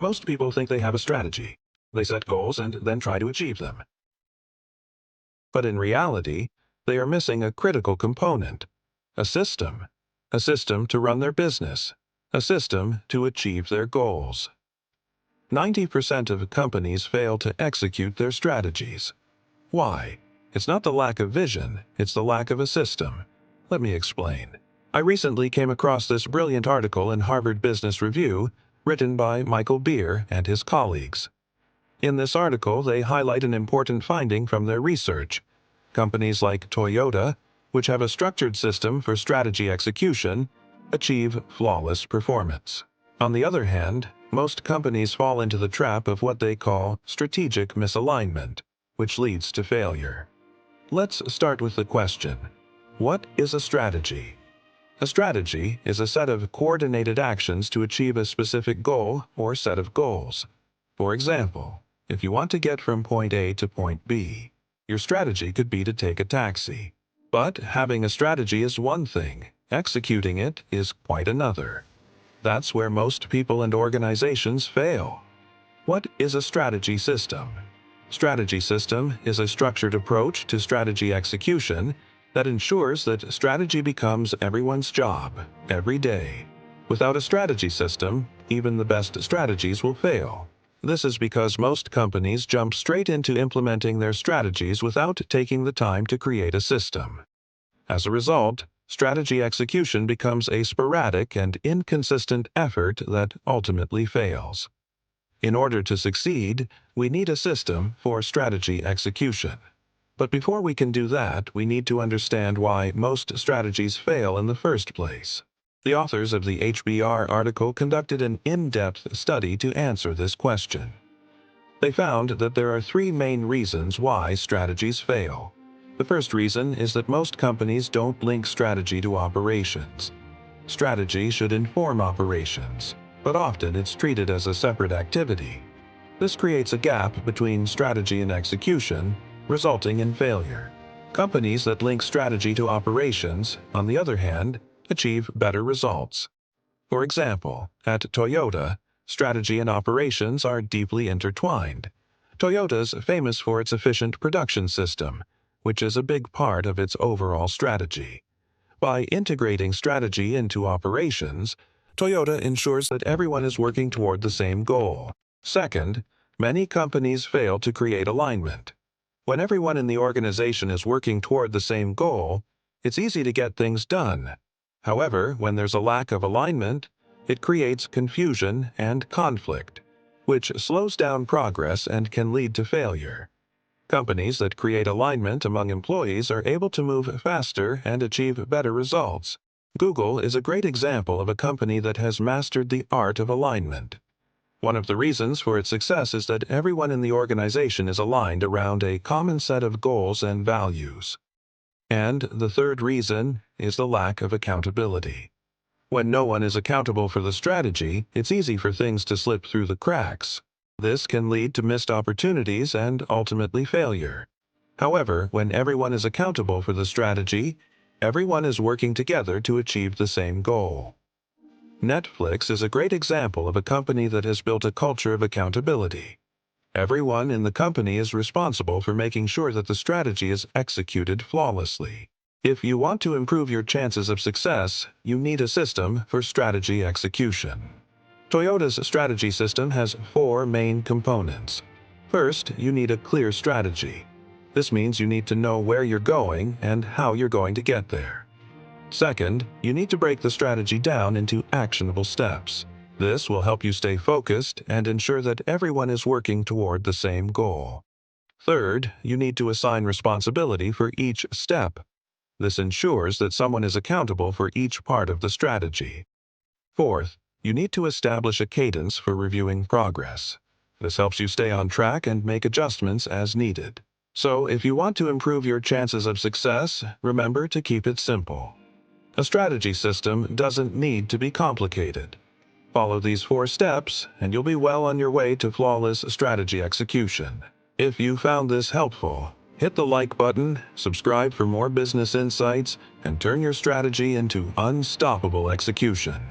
Most people think they have a strategy. They set goals and then try to achieve them. But in reality, they are missing a critical component: a system. A system to run their business. A system to achieve their goals. 90% of companies fail to execute their strategies. Why? It's not the lack of vision, it's the lack of a system. Let me explain. I recently came across this brilliant article in Harvard Business Review, written by Michael Beer and his colleagues. In this article, they highlight an important finding from their research. Companies like Toyota, which have a structured system for strategy execution, achieve flawless performance. On the other hand, most companies fall into the trap of what they call strategic misalignment, which leads to failure. Let's start with the question: what is a strategy? A strategy is a set of coordinated actions to achieve a specific goal or set of goals. For example, if you want to get from point A to point B, your strategy could be to take a taxi. But having a strategy is one thing, executing it is quite another. That's where most people and organizations fail. What is a strategy system? Strategy system is a structured approach to strategy execution that ensures that strategy becomes everyone's job, every day. Without a strategy system, even the best strategies will fail. This is because most companies jump straight into implementing their strategies without taking the time to create a system. As a result, strategy execution becomes a sporadic and inconsistent effort that ultimately fails. In order to succeed, we need a system for strategy execution. But before we can do that, we need to understand why most strategies fail in the first place. The authors of the HBR article conducted an in-depth study to answer this question. They found that there are three main reasons why strategies fail. The first reason is that most companies don't link strategy to operations. Strategy should inform operations, but often it's treated as a separate activity. This creates a gap between strategy and execution, resulting in failure. Companies that link strategy to operations, on the other hand, achieve better results. For example, at Toyota, strategy and operations are deeply intertwined. Toyota's famous for its efficient production system, which is a big part of its overall strategy. By integrating strategy into operations, Toyota ensures that everyone is working toward the same goal. Second, many companies fail to create alignment. When everyone in the organization is working toward the same goal, it's easy to get things done. However, when there's a lack of alignment, it creates confusion and conflict, which slows down progress and can lead to failure. Companies that create alignment among employees are able to move faster and achieve better results. Google is a great example of a company that has mastered the art of alignment. One of the reasons for its success is that everyone in the organization is aligned around a common set of goals and values. And the third reason is the lack of accountability. When no one is accountable for the strategy, it's easy for things to slip through the cracks. This can lead to missed opportunities and ultimately failure. However, when everyone is accountable for the strategy, everyone is working together to achieve the same goal. Netflix is a great example of a company that has built a culture of accountability. Everyone in the company is responsible for making sure that the strategy is executed flawlessly. If you want to improve your chances of success, you need a system for strategy execution. Toyota's strategy system has four main components. First, you need a clear strategy. This means you need to know where you're going and how you're going to get there. Second, you need to break the strategy down into actionable steps. This will help you stay focused and ensure that everyone is working toward the same goal. Third, you need to assign responsibility for each step. This ensures that someone is accountable for each part of the strategy. Fourth, you need to establish a cadence for reviewing progress. This helps you stay on track and make adjustments as needed. So, if you want to improve your chances of success, remember to keep it simple. A strategy system doesn't need to be complicated. Follow these 4 steps, and you'll be well on your way to flawless strategy execution. If you found this helpful, hit the like button, subscribe for more business insights, and turn your strategy into unstoppable execution.